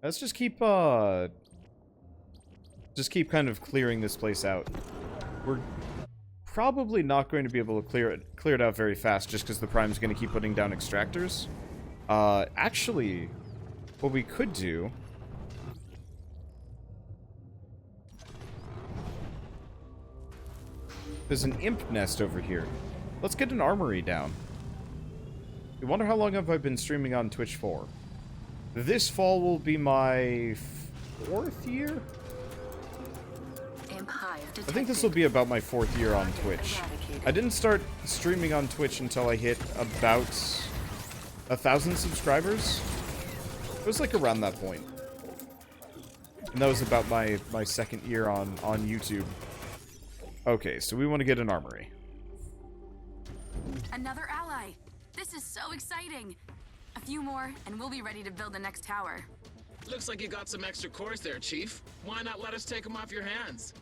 Let's just keep kind of clearing this place out. We're probably not going to be able to clear it out very fast just because the Prime's going to keep putting down extractors. Actually, what we could do... There's an imp nest over here. Let's get an armory down. I wonder how long have I been streaming on Twitch for? This fall will be my 4th year? I think this will be about my 4th year on Twitch. I didn't start streaming on Twitch until I hit about 1,000 subscribers. It was like around that point. And that was about my 2nd year on YouTube. Okay, so we want to get an armory. Another ally! This is so exciting! A few more, and we'll be ready to build the next tower. Looks like you got some extra cores there, Chief. Why not let us take them off your hands?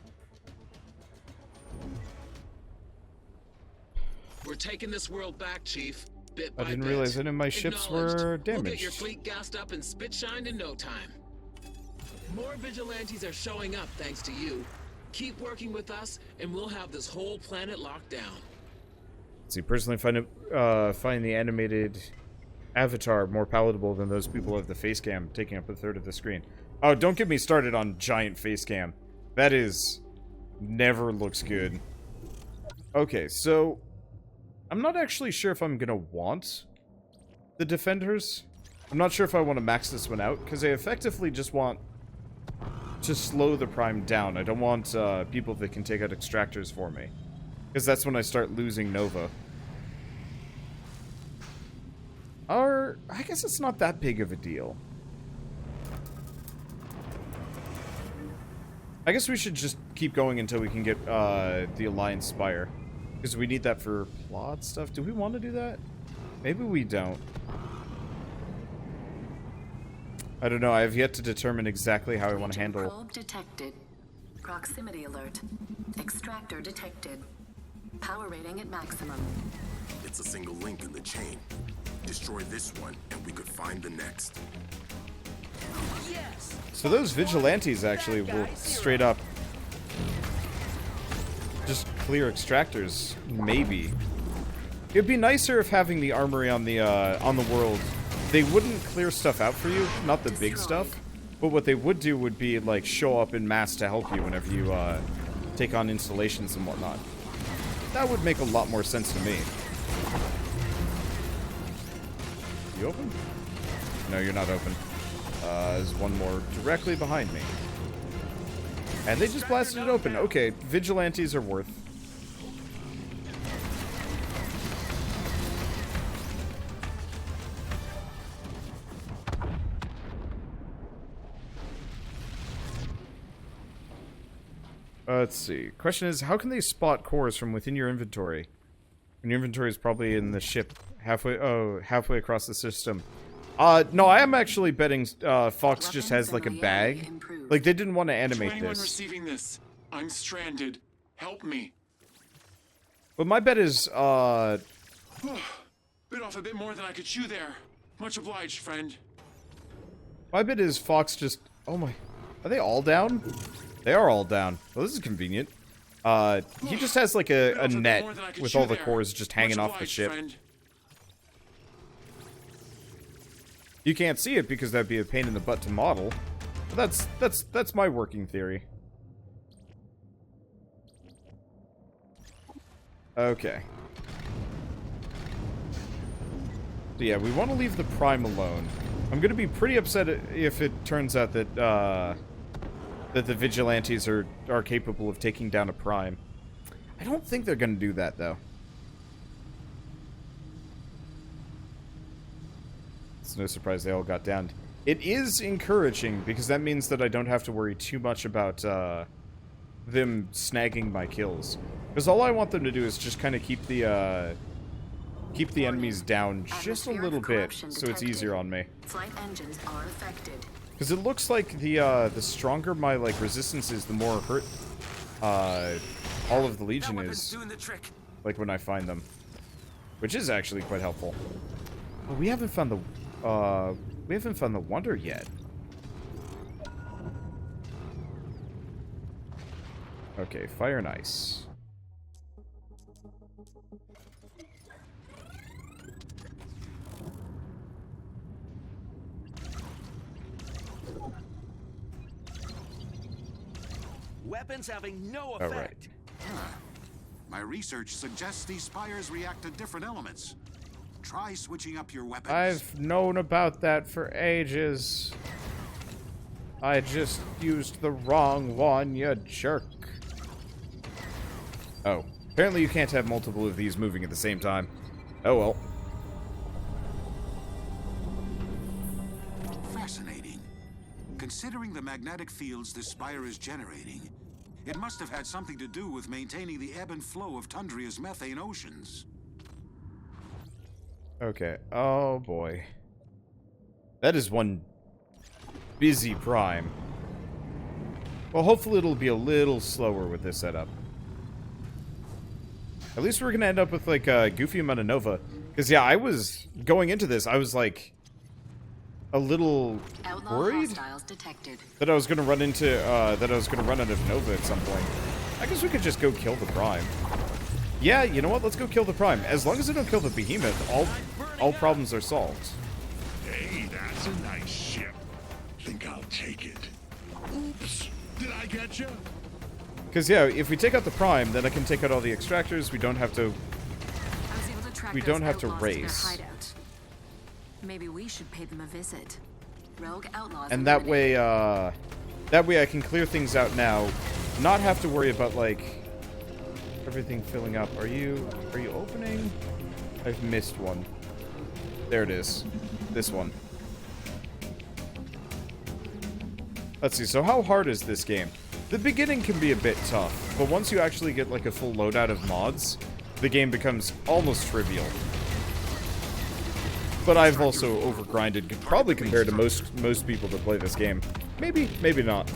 We're taking this world back, Chief. Bit by I didn't bit. realize any of my ships were damaged. We'll get your fleet gassed up and spit-shined in no time. More vigilantes are showing up thanks to you. Keep working with us, and we'll have this whole planet locked down. See, personally, find the animated avatar more palatable than those people with the face cam taking up 1/3 of the screen. Oh, don't get me started on giant face cam. That is... never looks good. Okay, so... I'm not actually sure if I'm gonna want the defenders. I'm not sure if I want to max this one out, because I effectively just want to slow the Prime down. I don't want people that can take out extractors for me, because that's when I start losing Nova. Or, I guess it's not that big of a deal. I guess we should just keep going until we can get the Alliance Spire. Because we need that for plot stuff. Do we want to do that? Maybe we don't. I don't know. I have yet to determine exactly how I want to handle... Probe detected. Proximity alert. Extractor detected. Power rating at maximum. It's a single link in the chain. Destroy this one, and we could find the next. Yes! So those vigilantes actually will straight up just clear extractors, maybe. It'd be nicer if having the armory on the world, they wouldn't clear stuff out for you, not the big stuff, but what they would do would be like show up in mass to help you whenever you take on installations and whatnot. That would make a lot more sense to me. You open? No, you're not open. There's one more directly behind me. And they just blasted it open. Okay, vigilantes are worth. Let's see. Question is, how can they spot cores from within your inventory? And your inventory is probably in the ship halfway across the system. No, I am actually betting Fox just has like a bag. Like they didn't want to animate To anyone this. receiving this, I'm stranded. Help me. But my bet is Bit off a bit more than I could chew there. Much obliged, friend. my bet is Fox just... Oh my... Are they all down? They are all down. Well, this is convenient. He just has like a net with all the cores just hanging off the ship. Friend. You can't see it because that'd be a pain in the butt to model. But that's my working theory. Okay. So yeah, we want to leave the Prime alone. I'm gonna be pretty upset if it turns out that that the Vigilantes are capable of taking down a Prime. I don't think they're gonna do that though. It's no surprise they all got downed. It is encouraging because that means that I don't have to worry too much about them snagging my kills. Because all I want them to do is just kind of keep the enemies down just a little bit, so it's easier on me. Flight engines are affected. Because it looks like the stronger my like resistance is, the more hurt all of the Legion is. Doing the trick. Like when I find them, which is actually quite helpful. But we haven't found the Wonder yet. Okay, fire and ice. Weapons having no effect. All right. My research suggests these spires react to different elements. Try switching up your weapons. I've known about that for ages. I just used the wrong one, you jerk. Oh. Apparently you can't have multiple of these moving at the same time. Oh well. Fascinating. Considering the magnetic fields this spire is generating, it must have had something to do with maintaining the ebb and flow of Tundria's methane oceans. Okay. Oh boy. That is one busy prime. Well, hopefully it'll be a little slower with this setup. At least we're gonna end up with like a goofy amount of Nova. Because yeah, I was going into this, I was like a little worried that I was gonna run into that I was gonna run out of Nova at some point. I guess we could just go kill the prime. Yeah, you know what? Let's go kill the prime. As long as I don't kill the behemoth, all problems are solved. Hey, that's a nice ship. Think I'll take it. Oops, did I get you? Because yeah, if we take out the prime, then I can take out all the extractors. We don't have to. We don't have to race. Maybe we should pay them a visit. Rogue outlaws. And that way I can clear things out now, not have to worry about like everything filling up. Are you opening? I've missed one. There it is. This one. Let's see. So how hard is this game? The beginning can be a bit tough, but once you actually get like a full loadout of mods, the game becomes almost trivial. But I've also overgrinded, probably compared to most people that play this game. Maybe, maybe not.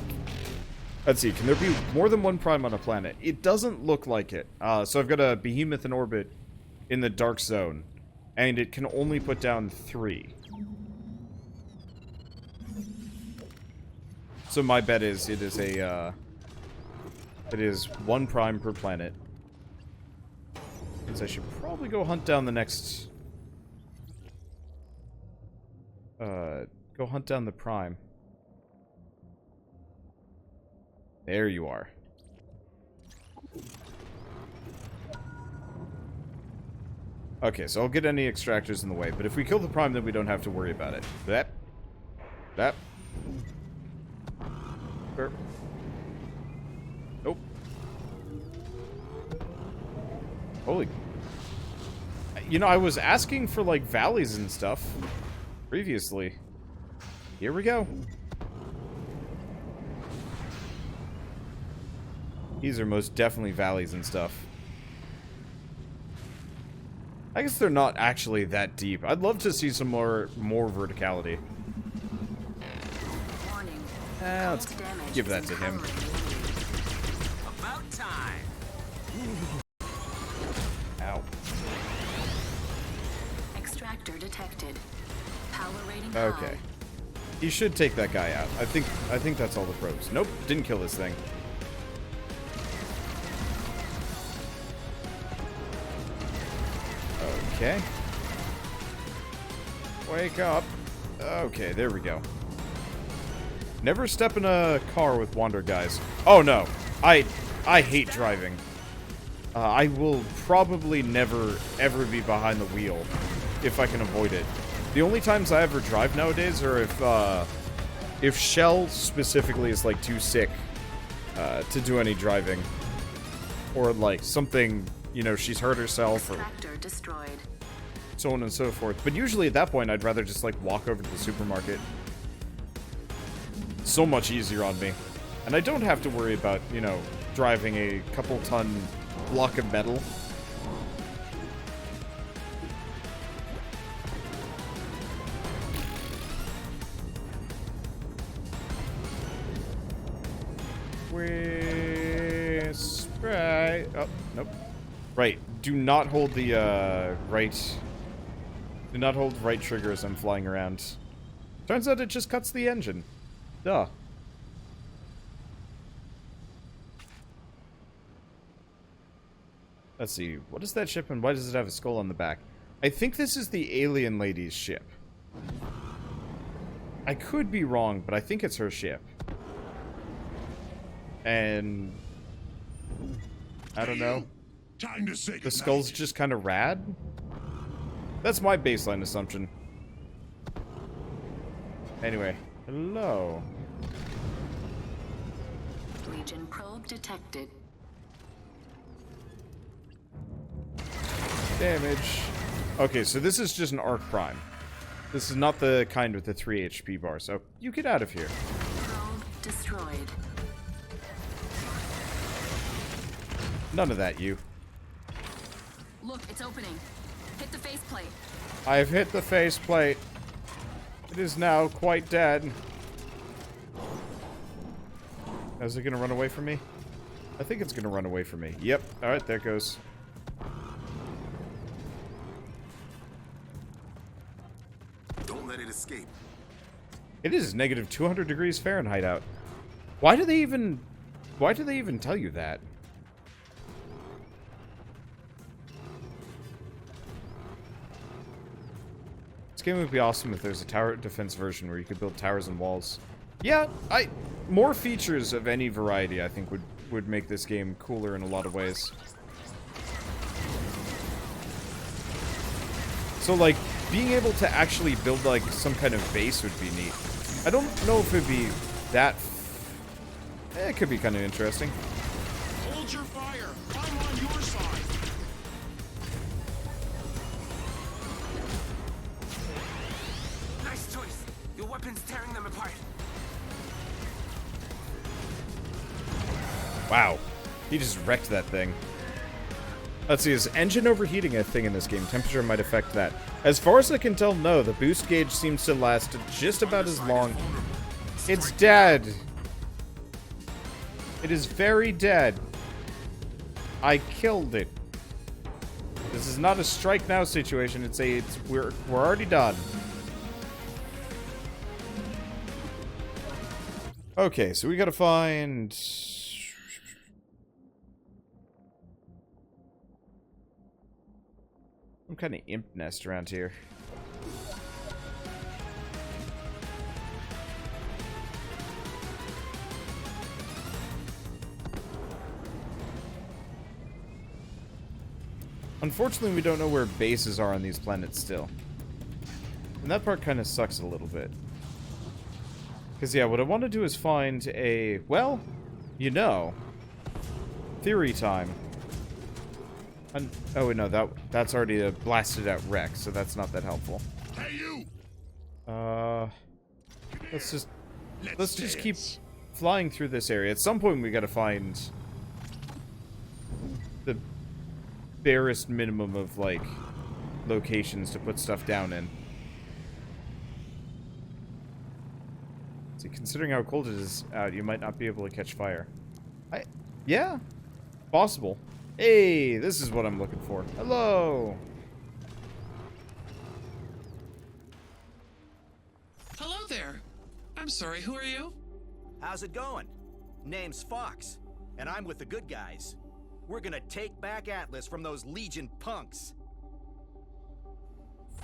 Let's see, can there be more than one prime on a planet? It doesn't look like it. So I've got a behemoth in orbit in the dark zone, and it can only put down 3. So my bet is it is 1 prime per planet. So I should probably go hunt down the next. Go hunt down the prime. There you are. Okay, so I'll get any extractors in the way, but if we kill the prime, then we don't have to worry about it. That. Burp. Nope. Holy. You know, I was asking for, like, valleys and stuff previously. Here we go. These are most definitely valleys and stuff. I guess they're not actually that deep. I'd love to see some more verticality. Warning. Let's give that to him. About time. Ow. Extractor detected. Power rating Okay. high. He should take that guy out. I think that's all the probes. Nope, didn't kill this thing. Okay. Wake up. Okay, there we go. Never step in a car with Wander guys. Oh no. I hate driving. I will probably never ever be behind the wheel if I can avoid it. The only times I ever drive nowadays are if Shell specifically is like too sick to do any driving, or like something, you know, she's hurt herself, or Extractor destroyed. so on and so forth. But usually at that point, I'd rather just like walk over to the supermarket. So much easier on me, and I don't have to worry about, you know, driving a couple ton block of metal. Right. Oh, nope. Right. Do not hold the right. Do not hold right trigger as I'm flying around. Turns out it just cuts the engine. Duh. Let's see. What is that ship and why does it have a skull on the back? I think this is the alien lady's ship. I could be wrong, but I think it's her ship. And I don't know. Time to say The skull's just kind of rad? That's my baseline assumption. Anyway, hello. Legion probe detected. Damage. Okay, so this is just an arc prime. This is not the kind with the 3 HP bar, so you get out of here. Probe destroyed. None of that, you. Look, it's opening. Hit the faceplate. I've hit the faceplate. It is now quite dead. Is it gonna run away from me? I think it's gonna run away from me. Yep. Alright, there it goes. Don't let it escape. It is negative 200 degrees Fahrenheit out. Why do they even tell you that? This game would be awesome if there's a tower defense version where you could build towers and walls. Yeah, more features of any variety I think would make this game cooler in a lot of ways. So like being able to actually build like some kind of base would be neat. I don't know if it'd be that it could be kind of interesting. Hold your fire. I'm on your side. Nice choice. Your weapon's tearing them apart. Wow. He just wrecked that thing. Let's see, is engine overheating a thing in this game? Temperature might affect that. As far as I can tell, no. The boost gauge seems to last just about as long. It's dead. It is very dead. I killed it. This is not a strike now situation. We're already done. Okay, so we gotta find some kind of imp nest around here. Unfortunately, we don't know where bases are on these planets still. And that part kind of sucks a little bit. Because, yeah, what I want to do is find a... Well, you know. Theory time. Oh, wait, no, that's already a blasted out wreck, so that's not that helpful. Hey, you! Let's just keep flying through this area. At some point, we gotta find the barest minimum of, like, locations to put stuff down in. See, considering how cold it is out, you might not be able to catch fire. Yeah, possible. Hey, this is what I'm looking for. Hello! Hello there. I'm sorry, who are you? How's it going? Name's Fox, and I'm with the good guys. We're gonna take back Atlas from those Legion punks.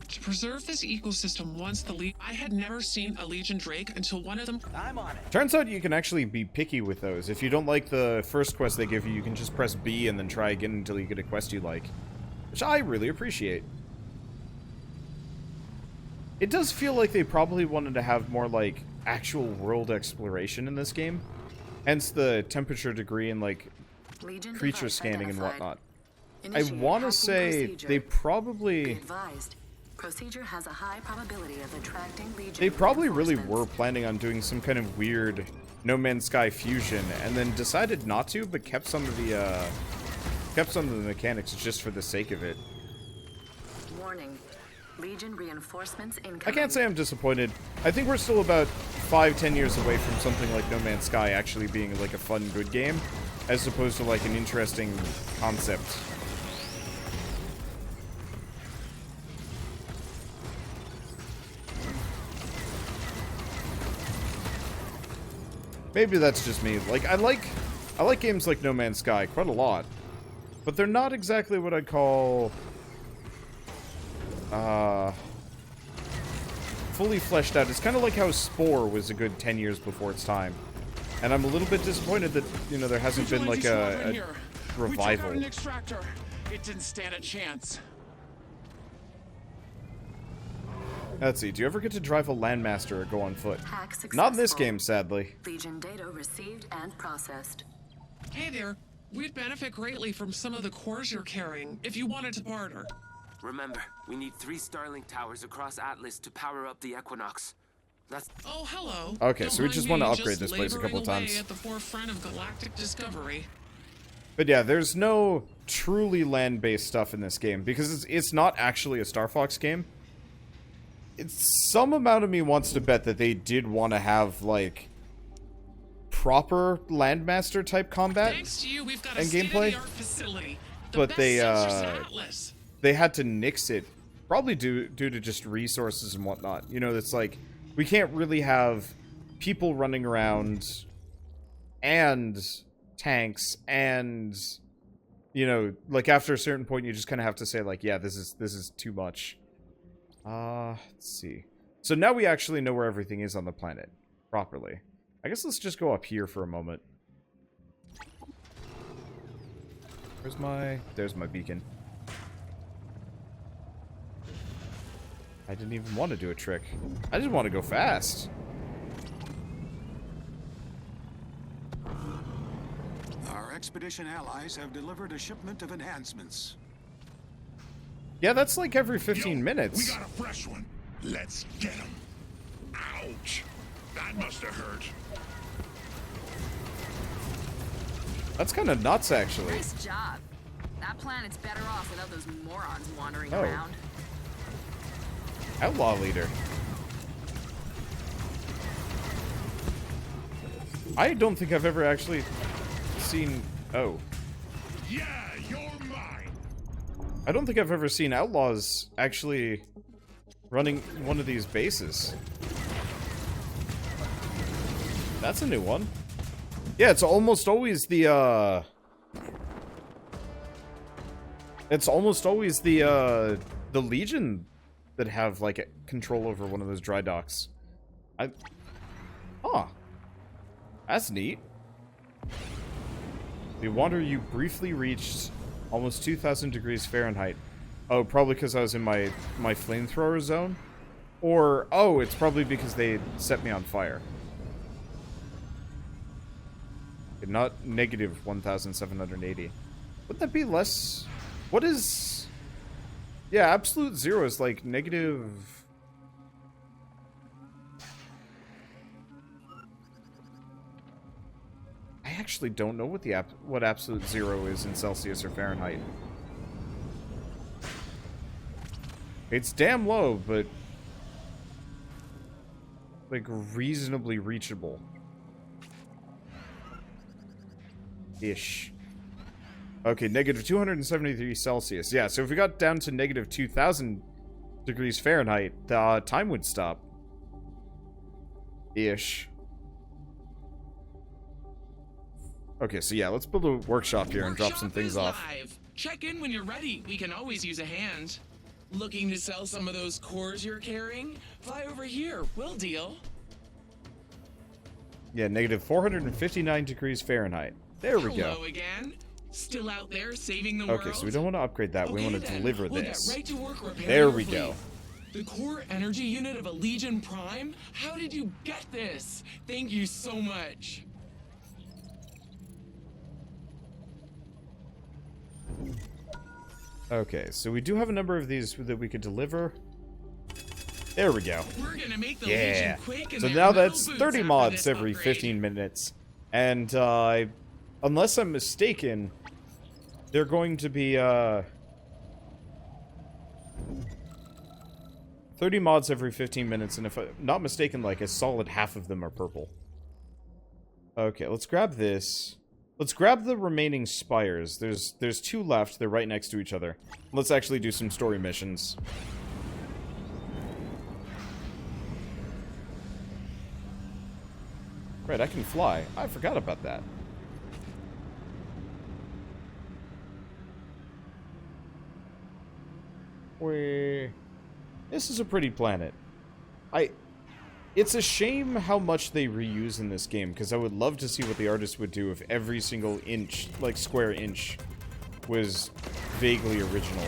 To preserve this ecosystem once I had never seen a Legion Drake until one of them... I'm on it. Turns out you can actually be picky with those. If you don't like the first quest they give you, you can just press B and then try again until you get a quest you like. Which I really appreciate. It does feel like they probably wanted to have more, like, actual world exploration in this game. Hence the temperature degree and, like, Legion creature device scanning and identified. whatnot. Initiate I want to hacking say procedure. they Be probably... advised. Procedure has a high probability of attracting Legion They probably really were reinforcements. planning on doing some kind of weird No Man's Sky fusion, and then decided not to, but kept some of the mechanics just for the sake of it. Warning. Legion reinforcements incoming. I can't say I'm disappointed. I think we're still about 5-10 years away from something like No Man's Sky actually being like a fun, good game, as opposed to like an interesting concept. Maybe that's just me. Like I like games like No Man's Sky quite a lot. But they're not exactly what I'd call fully fleshed out. It's kind of like how Spore was a good 10 years before its time. And I'm a little bit disappointed that, you know, there hasn't been like a revival. We took out an extractor. It didn't stand a chance. Let's see, do you ever get to drive a landmaster or go on foot? Hack successful. Not in this game, sadly. Legion data received and processed. Hey there. We'd benefit greatly from some of the cores you're carrying if you wanted to barter. Remember, we need 3 Starlink towers across Atlas to power up the Equinox. That's... Oh, hello. Okay, Don't so we mind just me, want to upgrade this place a couple of laboring times. away at the forefront of galactic discovery. But yeah, there's no truly land-based stuff in this game because it's not actually a Star Fox game. Some amount of me wants to bet that they did want to have, like, proper Landmaster type combat Thanks to you, we've got and a gameplay, state-of-the-art facility. The but best they sensors in Atlas. they had to nix it, probably due to just resources and whatnot. You know, it's like we can't really have people running around and tanks and, you know, like after a certain point you just kind of have to say like, yeah, this is too much. Let's see. So now we actually know where everything is on the planet properly. I guess let's just go up here for a moment. There's my beacon. I didn't even want to do a trick. I just want to go fast. Our expedition allies have delivered a shipment of enhancements. Yeah, that's like every 15 Yo, minutes. We got a fresh one. Let's get him. Ouch. That must have hurt. That's kind of nuts, actually. Nice job. That planet's better off without those morons wandering Oh. around. Outlaw leader. I don't think I've ever actually seen... Oh. Yeah, you're mine. I don't think I've ever seen outlaws actually running one of these bases. That's a new one. Yeah, it's almost always the, It's almost always the Legion that have, like, control over one of those dry docks. Huh. That's neat. The Wanderer, you briefly reached almost 2,000 degrees Fahrenheit. Oh, probably because I was in my flamethrower zone? Or, oh, it's probably because they set me on fire. Not negative 1,780. Wouldn't that be less... What is... Yeah, absolute zero is like negative... I actually don't know what absolute zero is in Celsius or Fahrenheit. It's damn low, but... like, reasonably reachable. Ish. Okay, negative 273 Celsius. Yeah, so if we got down to negative 2,000 degrees Fahrenheit, the time would stop. Ish. Okay, so yeah, let's build a workshop here and drop some things off. Live. Check in when you're ready. We can always use a hand. Looking to sell some of those cores you're carrying? Fly over here. We'll deal. Yeah, negative 459 degrees Fahrenheit. There we go. Hello again. Still out there saving the world? Okay, so we don't want to upgrade that. We want to then. deliver We'll this. Get right to work repairing There your we fleet. go. The core energy unit of a Legion Prime? How did you get this? Thank you so much. Okay, so we do have a number of these that we could deliver. There we go. We're gonna make the Yeah. Legion quake in So their now metal that's boots 30 after mods this every upgrade. 15 minutes. And, unless I'm mistaken, they're going to be, 30 mods every 15 minutes, and if I'm not mistaken, like, a solid half of them are purple. Okay, let's grab this. Let's grab the remaining spires. There's 2 left. They're right next to each other. Let's actually do some story missions. Right, I can fly. I forgot about that. This is a pretty planet. It's a shame how much they reuse in this game, because I would love to see what the artist would do if every single inch, like square inch, was vaguely original.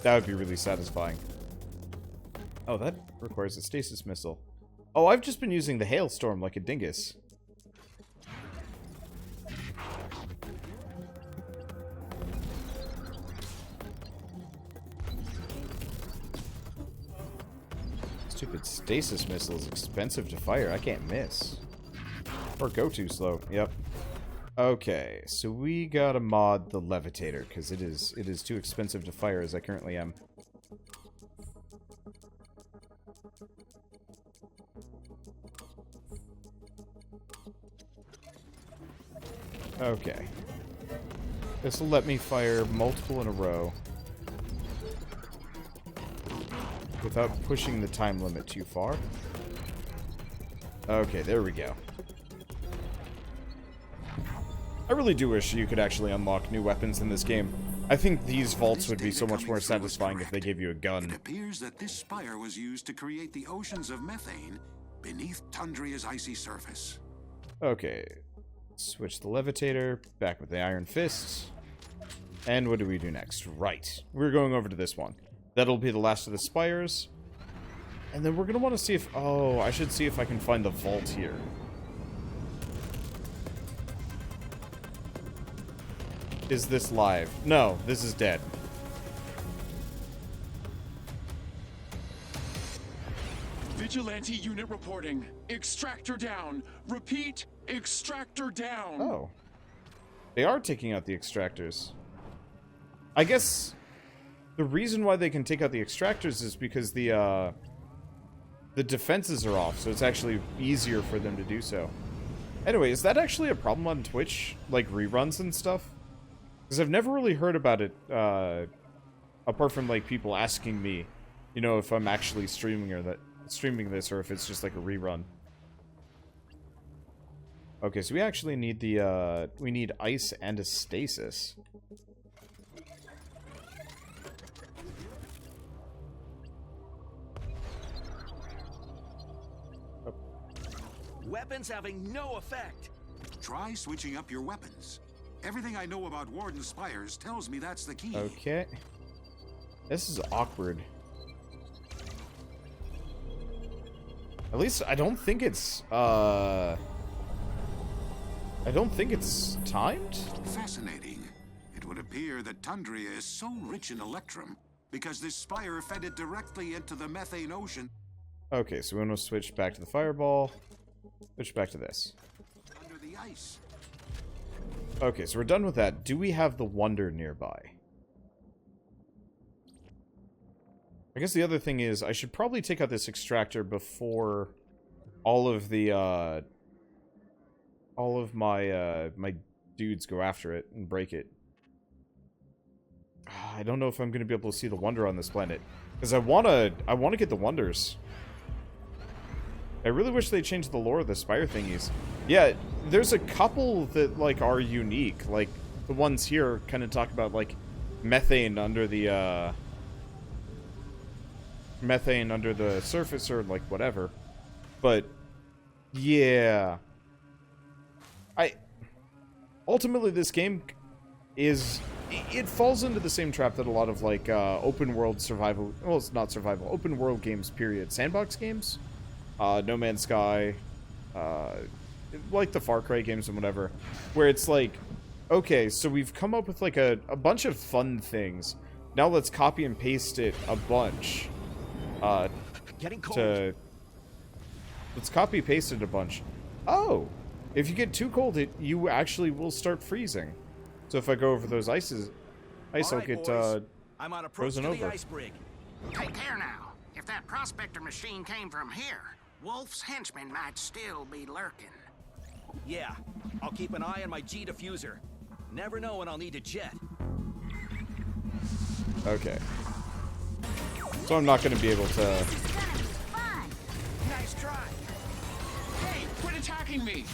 That would be really satisfying. Oh, that requires a stasis missile. Oh, I've just been using the hailstorm like a dingus. Stupid stasis missile is expensive to fire. I can't miss. Or go too slow. Yep. Okay, so we gotta mod the levitator, because it is too expensive to fire as I currently am. Okay. This will let me fire multiple in a row without pushing the time limit too far. Okay, there we go. I really do wish you could actually unlock new weapons in this game. I think these vaults would be so much more satisfying if they gave you a gun. It appears that this spire was used to create the oceans of methane beneath Tundria's icy surface. Okay. Switch the levitator, back with the iron fist. And what do we do next? Right. We're going over to this one. That'll be the last of the spires. And then we're going to want to see if... Oh, I should see if I can find the vault here. Is this live? No, this is dead. Vigilante unit reporting. Extractor down. Repeat, extractor down. Oh. They are taking out the extractors. I guess the reason why they can take out the extractors is because the defenses are off, so it's actually easier for them to do so. Anyway, is that actually a problem on Twitch? Like reruns and stuff? Because I've never really heard about it, apart from, like, people asking me, you know, if I'm actually streaming this, or if it's just, like, a rerun. Okay, so we actually need the, we need ice and a stasis. Oh. Weapons having no effect. Try switching up your weapons. Everything I know about Warden Spires tells me that's the key. Okay. This is awkward. At least I don't think it's timed? Fascinating. It would appear that Tundria is so rich in electrum because this spire fed it directly into the methane ocean. Okay, so we want to switch back to the fireball. Switch back to this. Under the ice. Okay, so we're done with that. Do we have the Wonder nearby? I guess the other thing is, I should probably take out this extractor before all of the, my dudes go after it and break it. I don't know if I'm going to be able to see the Wonder on this planet. Because I wanna get the Wonders. I really wish they changed the lore of the Spire thingies. Yeah, there's a couple that, like, are unique. Like, the ones here kind of talk about, like, methane under the surface or, like, whatever. But, yeah. Ultimately, this game is... It falls into the same trap that a lot of, like, open-world survival... Well, it's not survival. Open-world games, period. Sandbox games? No Man's Sky, like the Far Cry games and whatever, where it's like, okay, so we've come up with like a bunch of fun things. Now let's copy and paste it a bunch. Getting cold. Let's copy paste it a bunch. Oh, if you get too cold, you actually will start freezing. So if I go over those ice will get I'm on frozen over. Ice brig. Take care now. If that prospector machine came from here, Wolf's henchmen might still be lurking. Yeah, I'll keep an eye on my G diffuser. Never know when I'll need a jet. Okay. So I'm not going to be able to... Nice try. Hey, quit attacking me!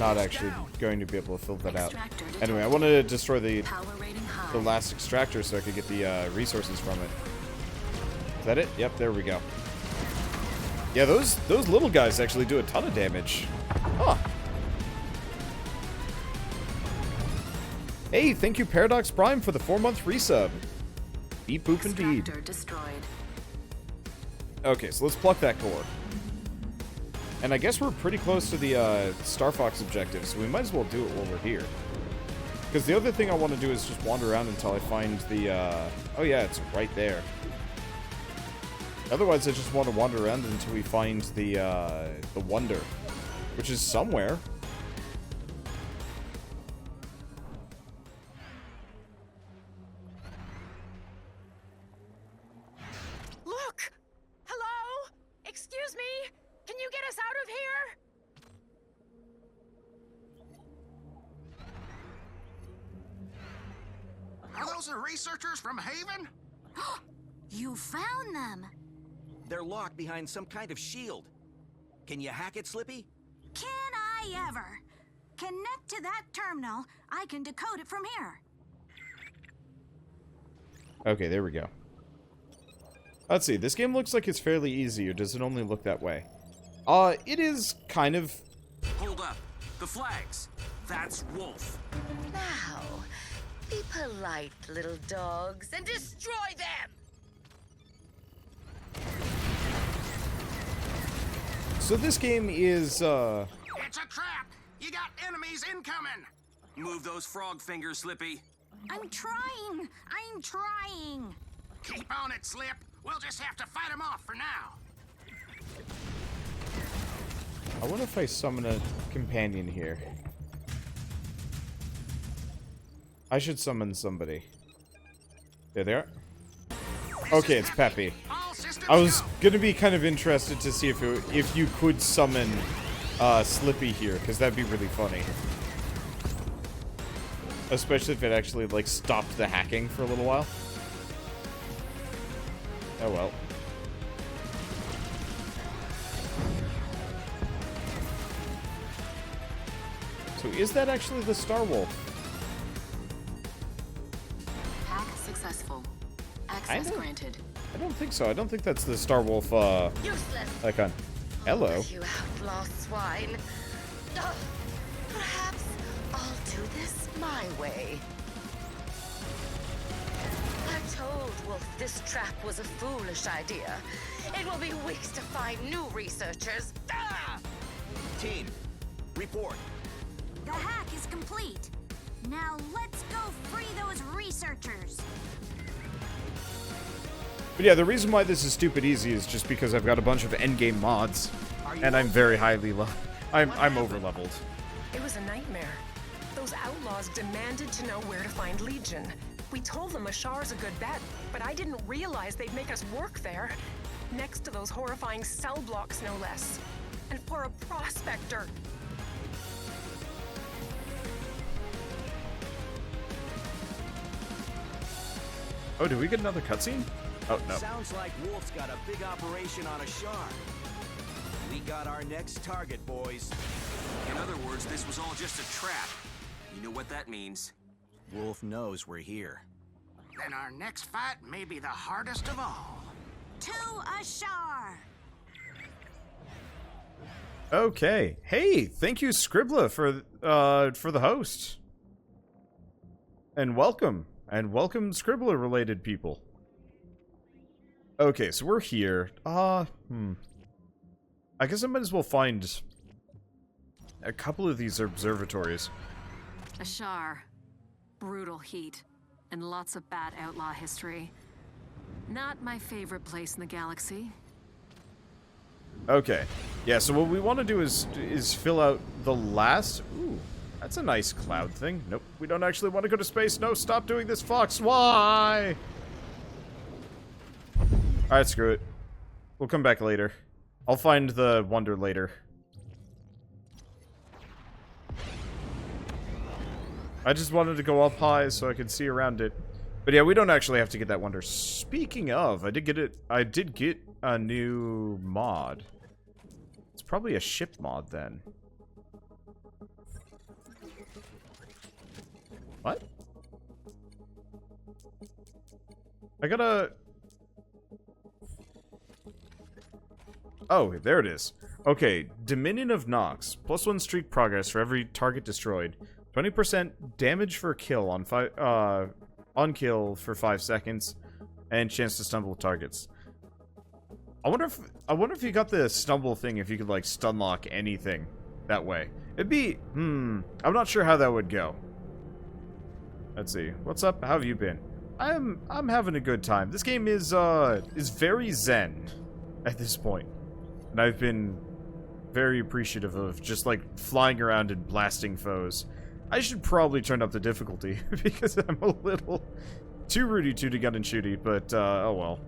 not actually going to be able to fill that out. Extractor Anyway, I want to destroy the Power rating high. last extractor so I could get the resources from it. Is that it? Yep, there we go. Yeah, those little guys actually do a ton of damage. Huh. Hey, thank you Paradox Prime for the 4-month resub. Beep boop indeed. Extractor destroyed. Okay, so let's pluck that core. And I guess we're pretty close to the Star Fox objective, so we might as well do it while we're here. Because the other thing I want to do is just wander around until I find the, oh yeah, it's right there. Otherwise, I just want to wander around until we find the Wonder, which is somewhere. Look! Hello? Excuse me? Can you get us out of here? Are those the researchers from Haven? You found them. They're locked behind some kind of shield. Can you hack it, Slippy? Can I ever? Connect to that terminal. I can decode it from here. Okay, there we go. Let's see, this game looks like it's fairly easy, or does it only look that way? It is kind of... Hold up. The flags. That's Wolf. Now, be polite, little dogs, and destroy them! So this game is, It's a trap! You got enemies incoming! Move those frog fingers, Slippy. I'm trying. I'm trying. Keep on it, Slip. We'll just have to fight them off for now. I wonder if I summon a companion here. I should summon somebody. There they are. Okay, it's Peppy. I was gonna be kind of interested to see if you could summon Slippy here, because that'd be really funny. Especially if it actually, like, stopped the hacking for a little while. Oh well. So is that actually the Star Wolf? Hack successful. Access granted. I don't think so. I don't think that's the Star Wolf, Useless! icon. Hello. You outlaw swine. Perhaps I'll do this my way. I told Wolf this trap was a foolish idea. It will be weeks to find new researchers. Team, report. The hack is complete. Now let's go free those researchers. But yeah, the reason why this is stupid easy is just because I've got a bunch of endgame mods, and I'm very highly I'm over leveled. It was a nightmare. Those outlaws demanded to know where to find Legion. We told them Ashar's a good bet, but I didn't realize they'd make us work there. Next to those horrifying cell blocks, no less. And for a prospector. Oh, did we get another cutscene? Oh, no. Sounds like Wolf's got a big operation on Ashar. We got our next target, boys. In other words, this was all just a trap. You know what that means. Wolf knows we're here. Then our next fight may be the hardest of all. To Ashar. Okay. Hey, thank you, Scribbler, for the host. And welcome. And welcome, Scribbler-related people. Okay, so we're here. I guess I might as well find a couple of these observatories. Ashar. Brutal heat. And lots of bad outlaw history. Not my favorite place in the galaxy. Okay. Yeah, so what we want to do is fill out the last... Ooh, that's a nice cloud thing. Nope, we don't actually want to go to space. No, stop doing this, Fox. Why? Alright, screw it. We'll come back later. I'll find the Wonder later. I just wanted to go up high so I could see around it. But yeah, we don't actually have to get that Wonder. Speaking of, I did get a new mod. It's probably a ship mod then. What? I gotta... Oh, there it is. Okay, Dominion of Nox. +1 streak progress for every target destroyed. 20% damage for a kill on kill for 5 seconds. And chance to stumble targets. I wonder if you got the stumble thing, if you could, like, stun lock anything that way. It'd be... I'm not sure how that would go. Let's see. What's up? How have you been? I'm having a good time. This game is very zen at this point. And I've been very appreciative of just, like, flying around and blasting foes. I should probably turn up the difficulty, because I'm a little too Rudy to gun and shooty, but, oh well.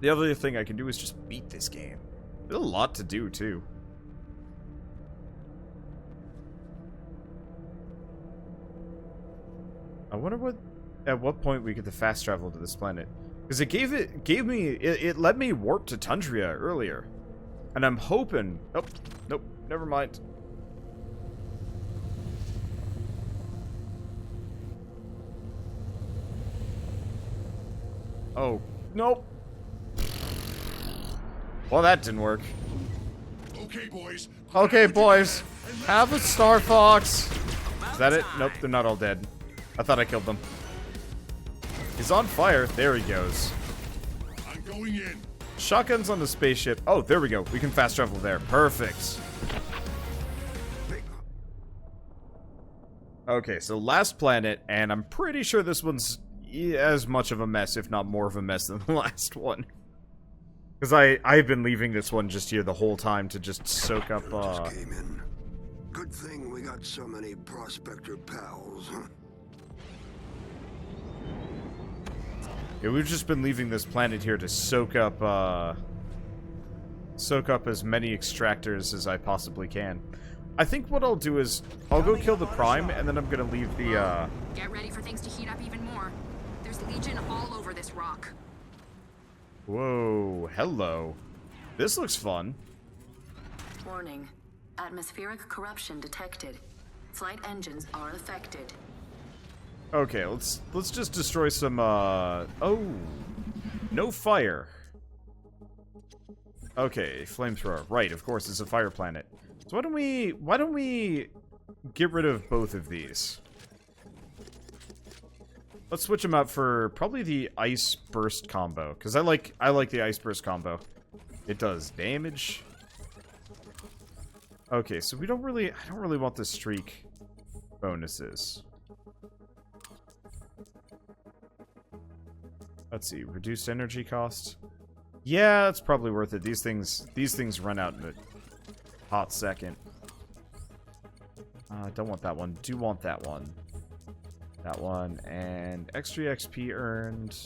The other thing I can do is just beat this game. There's a lot to do, too. I wonder at what point we get the fast travel to this planet. Because it let me warp to Tundria earlier. And I'm hoping... Oh, nope, never mind. Oh, nope. Well, that didn't work. Okay, boys. Okay, boys. Have a Star Fox. Is that it? Nope, they're not all dead. I thought I killed them. He's on fire. There he goes. I'm going in. Shotgun's on the spaceship. Oh, there we go. We can fast travel there. Perfect. Okay, so last planet, and I'm pretty sure this one's as much of a mess, if not more of a mess than the last one. Because I've been leaving this one just here the whole time to just soak up, Just came in. Good thing we got so many prospector pals, huh? Yeah, we've just been leaving this planet here to soak up as many extractors as I possibly can. I think what I'll do is I'll go kill the Prime, and then I'm gonna leave the Get ready for things to heat up even more. There's Legion all over this rock. Whoa, hello. This looks fun. Warning. Atmospheric corruption detected. Flight engines are affected. Okay, let's just destroy some oh. No fire. Okay, flamethrower. Right, of course it's a fire planet. So why don't we get rid of both of these? Let's switch them out for probably the ice burst combo, because I like the ice burst combo. It does damage. Okay, so I don't really want the streak bonuses. Let's see, reduced energy cost. Yeah, it's probably worth it. These things run out in a hot second. Don't want that one. Do want that one. That one, and extra XP earned.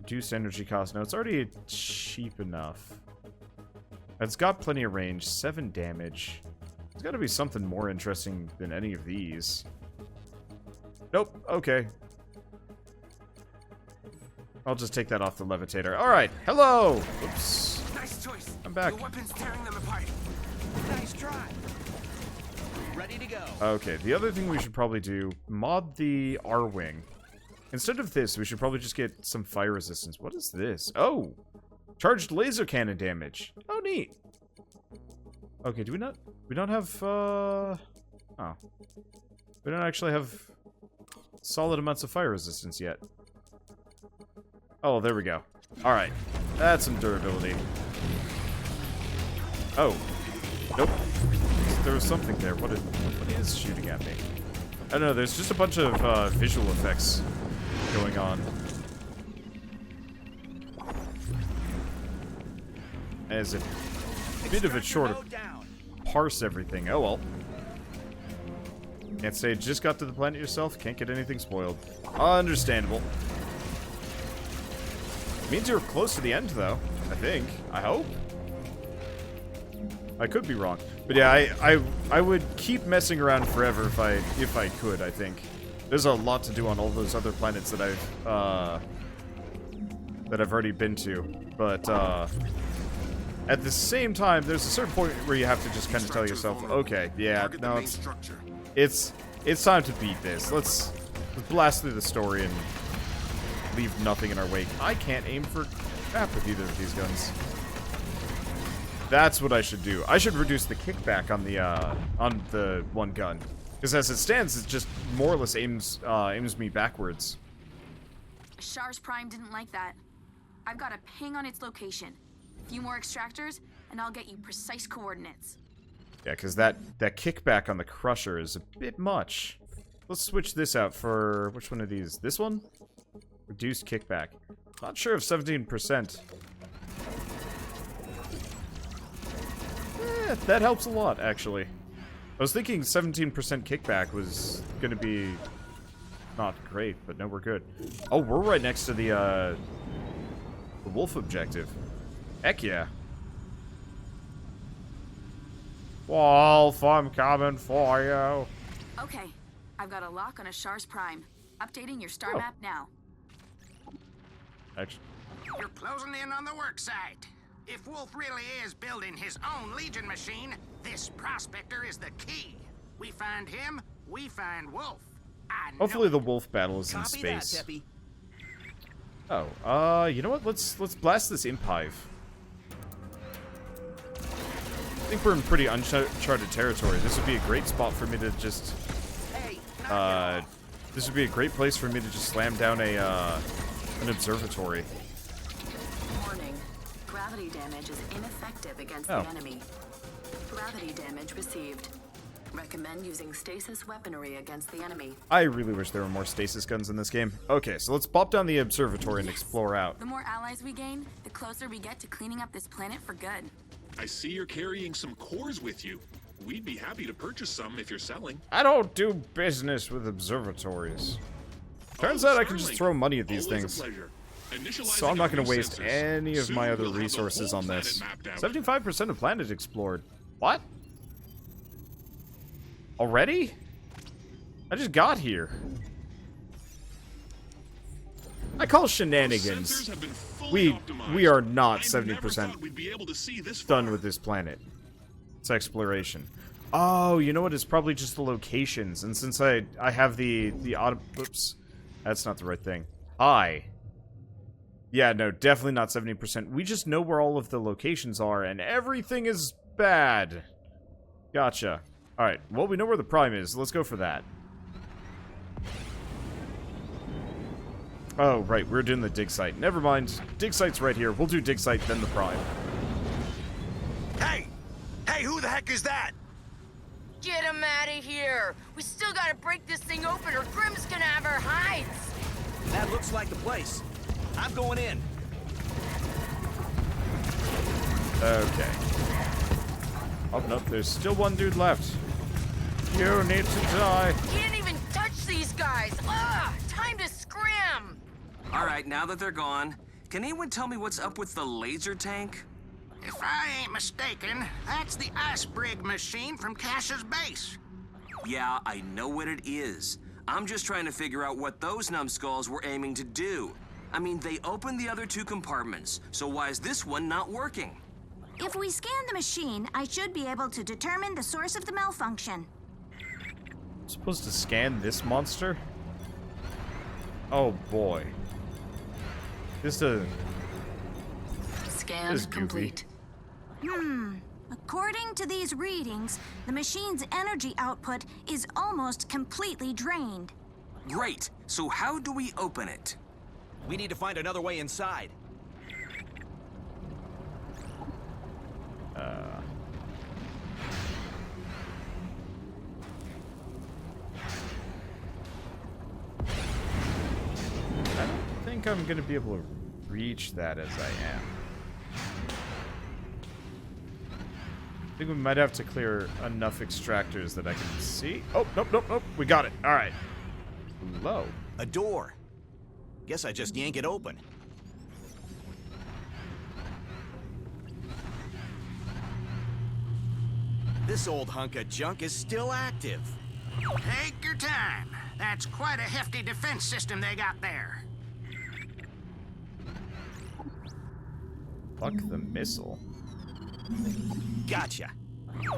Reduced energy cost. No, it's already cheap enough. It's got plenty of range. 7 damage. There's got to be something more interesting than any of these. Nope. Okay. I'll just take that off the levitator. Alright. Hello! Oops. Nice choice. I'm back. Your weapon's tearing them apart. Nice try. Ready to go. Okay, the other thing we should probably do, mod the Arwing. Instead of this, we should probably just get some fire resistance. What is this? Oh! Charged laser cannon damage. Oh, neat. Okay, do we don't have, oh. We don't actually have solid amounts of fire resistance yet. Oh, there we go. Alright. That's some durability. Oh. Nope. There was something there. What is shooting at me? I don't know, there's just a bunch of visual effects going on. As a bit of a chore to parse everything. Oh well. Can't say just got to the planet yourself, can't get anything spoiled. Understandable. Means you're close to the end though, I think. I hope. I could be wrong. But yeah, I would keep messing around forever if I could, I think. There's a lot to do on all those other planets that I've already been to. But at the same time, there's a certain point where you have to just kind of tell yourself, okay, yeah, no, It's time to beat this. Let's blast through the story and leave nothing in our wake. I can't aim for crap with either of these guns. That's what I should do. I should reduce the kickback on the one gun, because as it stands, it just more or less aims me backwards. Ashar's Prime didn't like that. I've got a ping on its location. A few more extractors, and I'll get you precise coordinates. Yeah, because that kickback on the Crusher is a bit much. Let's switch this out for... which one of these? This one? Reduced kickback. Not sure if 17%. That helps a lot, actually. I was thinking 17% kickback was going to be not great, but no, we're good. Oh, we're right next to the wolf objective. Heck yeah. Wolf, I'm coming for you. Okay, I've got a lock on Ashar's Prime. Updating your star map now. Actually. You're closing in on the work site. If Wolf really is building his own Legion machine, this prospector is the key. We find him, we find Wolf. Hopefully the wolf battle is in space. Oh, you know what? Let's blast this imp hive. I think we're in pretty uncharted territory. This would be a great spot for me to just... this would be a great place for me to just slam down an observatory. Warning. Gravity damage is ineffective against the enemy. Gravity damage received. Recommend using stasis weaponry against the enemy. I really wish there were more stasis guns in this game. Okay, so let's pop down the observatory and explore out. The more allies we gain, the closer we get to cleaning up this planet for good. I see you're carrying some cores with you. We'd be happy to purchase some if you're selling. I don't do business with observatives. Turns out I can just throw money at these things. So I'm not going to waste any of my other resources on this. 75% of planet explored. What? Already? I just got here. I call shenanigans. We are not 70% done with this planet. It's exploration. Oh, you know what? It's probably just the locations. And since I have the auto... Oops. That's not the right thing. Yeah, no, definitely not 70%. We just know where all of the locations are, and everything is bad. Gotcha. Alright, well, we know where the Prime is. Let's go for that. Oh, right, we're doing the dig site. Never mind. Dig site's right here. We'll do dig site, then the Prime. Hey! Hey, who the heck is that? Get him out of here! We still gotta break this thing open or Grimm's gonna have our hides! That looks like the place. I'm going in. Okay. Oh, nope, there's still one dude left. You need to die. Can't even touch these guys! Ugh! Time to scram! Alright, now that they're gone, can anyone tell me what's up with the laser tank? If I ain't mistaken, that's the ice brig machine from Cash's base. Yeah, I know what it is. I'm just trying to figure out what those numbskulls were aiming to do. I mean, they opened the other two compartments, so why is this one not working? If we scan the machine, I should be able to determine the source of the malfunction. I'm supposed to scan this monster? Oh boy. This is Scan complete. According to these readings, the machine's energy output is almost completely drained. Great. So how do we open it? We need to find another way inside. I don't think I'm gonna be able to reach that as I am. I think we might have to clear enough extractors that I can see. Oh, nope, nope, nope. We got it. All right. Low. A door. Guess I just yank it open. This old hunk of junk is still active. Take your time. That's quite a hefty defense system they got there. Fuck the missile. Gotcha.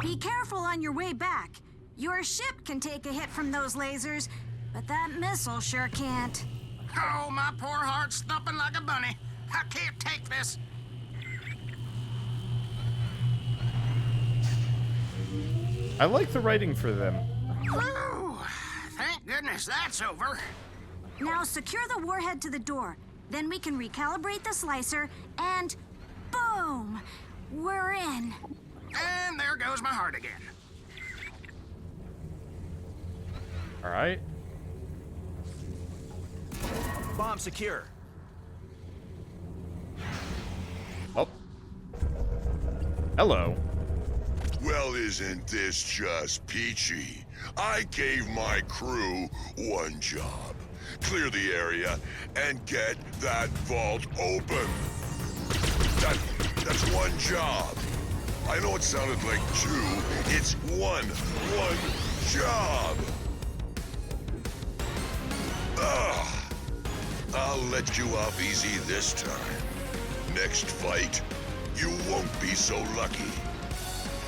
Be careful on your way back. Your ship can take a hit from those lasers, but that missile sure can't. Oh, my poor heart's thumping like a bunny. I can't take this. I like the writing for them. Whew. Thank goodness that's over. Now secure the warhead to the door. Then we can recalibrate the slicer, and boom! We're in. And there goes my heart again. All right. Bomb secure. Oh. Hello. Well, isn't this just peachy? I gave my crew one job. Clear the area and get that vault open. That's one job. I know it sounded like two. It's one job. Ugh. I'll let you off easy this time. Next fight, you won't be so lucky.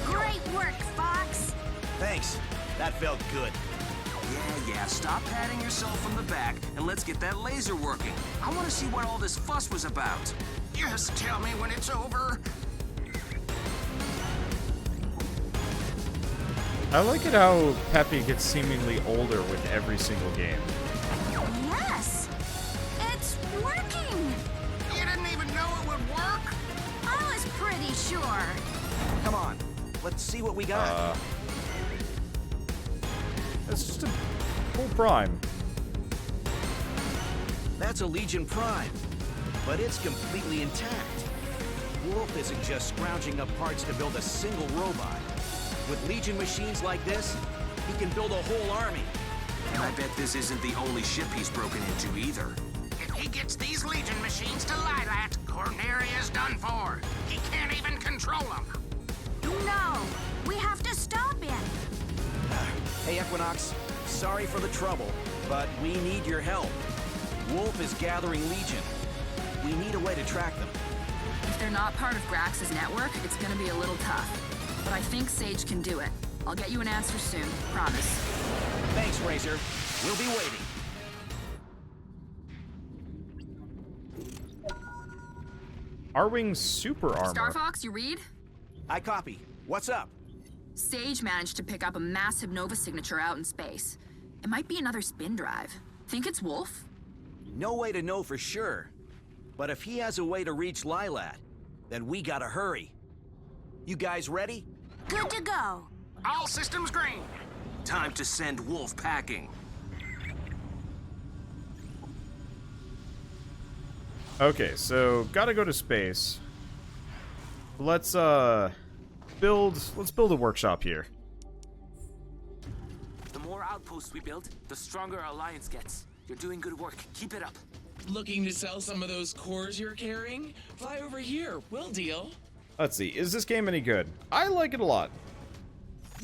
Great work, Fox. Thanks. That felt good. Yeah, stop patting yourself on the back and let's get that laser working. I want to see what all this fuss was about. Just tell me when it's over. I like it how Peppy gets seemingly older with every single game. Yes! It's working! You didn't even know it would work? I was pretty sure. Come on. Let's see what we got. That's just a full prime. That's a Legion Prime, but it's completely intact. Wolf isn't just scrounging up parts to build a single robot. With Legion machines like this, he can build a whole army. And I bet this isn't the only ship he's broken into either. If he gets these Legion machines to Lilat, Corneria's done for. He can't even control them. No! We have to stop him! Hey, Equinox, sorry for the trouble, but we need your help. Wolf is gathering Legion. We need a way to track them. If they're not part of Grax's network, it's gonna be a little tough. But I think Sage can do it. I'll get you an answer soon, promise. Thanks, Razor. We'll be waiting. Arwing's super armor. Star Fox, you read? I copy. What's up? Sage managed to pick up a massive Nova signature out in space. It might be another spin drive. Think it's Wolf? No way to know for sure. But if he has a way to reach Lilat, then we gotta hurry. You guys ready? Good to go. All systems green. Time to send Wolf packing. Okay, so gotta go to space. Let's build a workshop here. The more outposts we build, the stronger our alliance gets. You're doing good work. Keep it up. Looking to sell some of those cores you're carrying? Fly over here. We'll deal. Let's see, is this game any good? I like it a lot.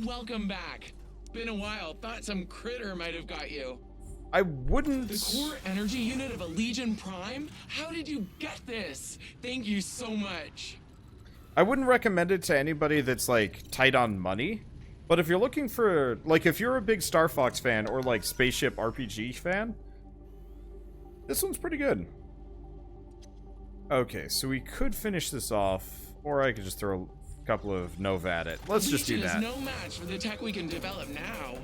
Welcome back. Been a while. Thought some critter might have got you. I wouldn't... The core energy unit of a Legion Prime? How did you get this? Thank you so much. I wouldn't recommend it to anybody that's, like, tight on money. But if you're looking for... Like, if you're a big Star Fox fan or, like, spaceship RPG fan, this one's pretty good. Okay, so we could finish this off, or I could just throw a couple of Nova at it. Let's just do that. Legion is no match for the tech we can develop now.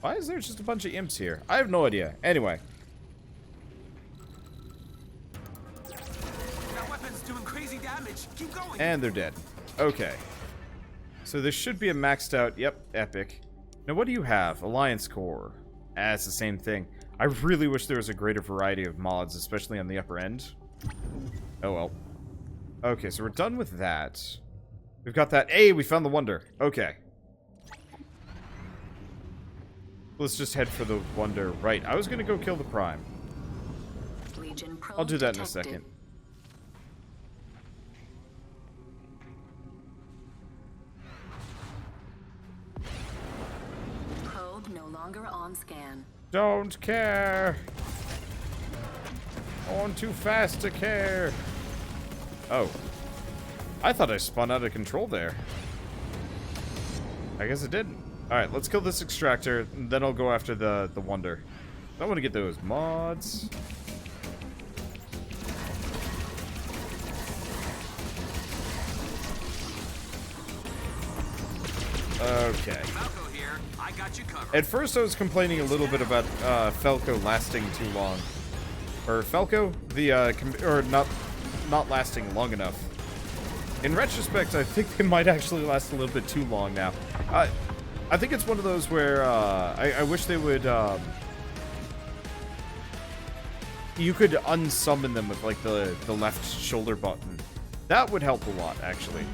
Why is there just a bunch of imps here? I have no idea. Anyway. That weapon's doing crazy damage. Keep going. And they're dead. Okay. So this should be a maxed out... Yep, epic. Now what do you have? Alliance Core. Ah, it's the same thing. I really wish there was a greater variety of mods, especially on the upper end. Oh well. Okay, so we're done with that. We've got that... Hey, we found the Wonder. Okay. Let's just head for the Wonder. Right, I was gonna go kill the Prime. Legion probe I'll do that detected. in a second. Probe no longer on scan. Don't care. On too fast to care. Oh. I thought I spun out of control there. I guess it didn't. Alright, let's kill this extractor, and then I'll go after the Wonder. I want to get those mods. Okay. Falco here. I got you covered. At first I was complaining a little bit about Falco lasting too long. Or Falco, or not lasting long enough. In retrospect, I think they might actually last a little bit too long now. I think it's one of those where I wish they would. You could unsummon them with like the left shoulder button. That would help a lot, actually.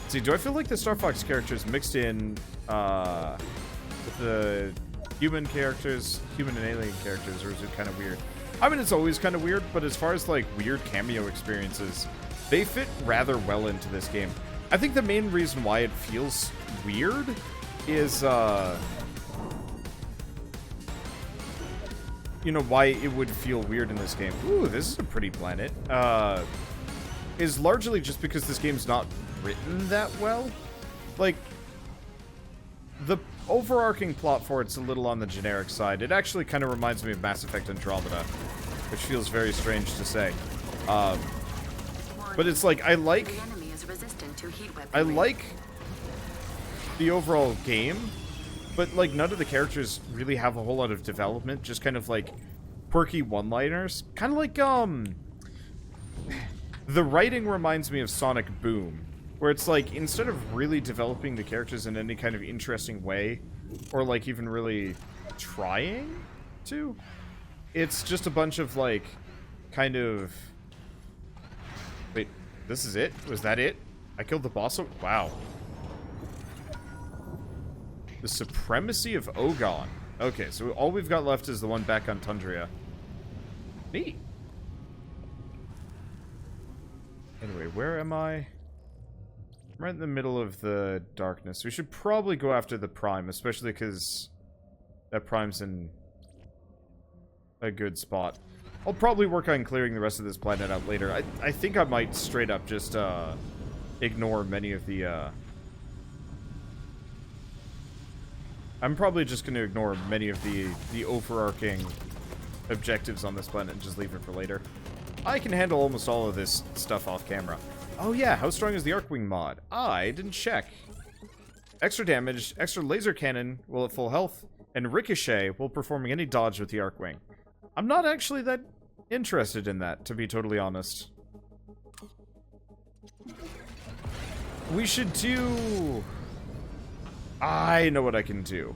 See, do I feel like the Star Fox characters mixed in with the human characters, human and alien characters, or is it kind of weird? I mean, it's always kind of weird, but as far as like weird cameo experiences, they fit rather well into this game. I think the main reason why it feels weird is, you know, why it would feel weird in this game. Ooh, this is a pretty planet. Is largely just because this game's not written that well. Like, the overarching plot for it's a little on the generic side. It actually kind of reminds me of Mass Effect Andromeda, which feels very strange to say. But it's like, I like the overall game, but like none of the characters really have a whole lot of development, just kind of like quirky one-liners. Kind of like, the writing reminds me of Sonic Boom, where it's like, instead of really developing the characters in any kind of interesting way, or like even really trying to, it's just a bunch of like, kind of... Wait, this is it? Was that it? I killed the boss? Wow. The Supremacy of Ogon. Okay, so all we've got left is the one back on Tundria. Neat. Anyway, where am I? I'm right in the middle of the darkness. We should probably go after the Prime, especially because that Prime's in a good spot. I'll probably work on clearing the rest of this planet out later. I think I might straight up just ignore many of the... I'm probably just going to ignore many of the overarching objectives on this planet and just leave it for later. I can handle almost all of this stuff off camera. Oh yeah, how strong is the Arwing mod? I didn't check. Extra damage, extra laser cannon while at full health, and ricochet while performing any dodge with the Arwing. I'm not actually that interested in that, to be totally honest. We should do... I know what I can do.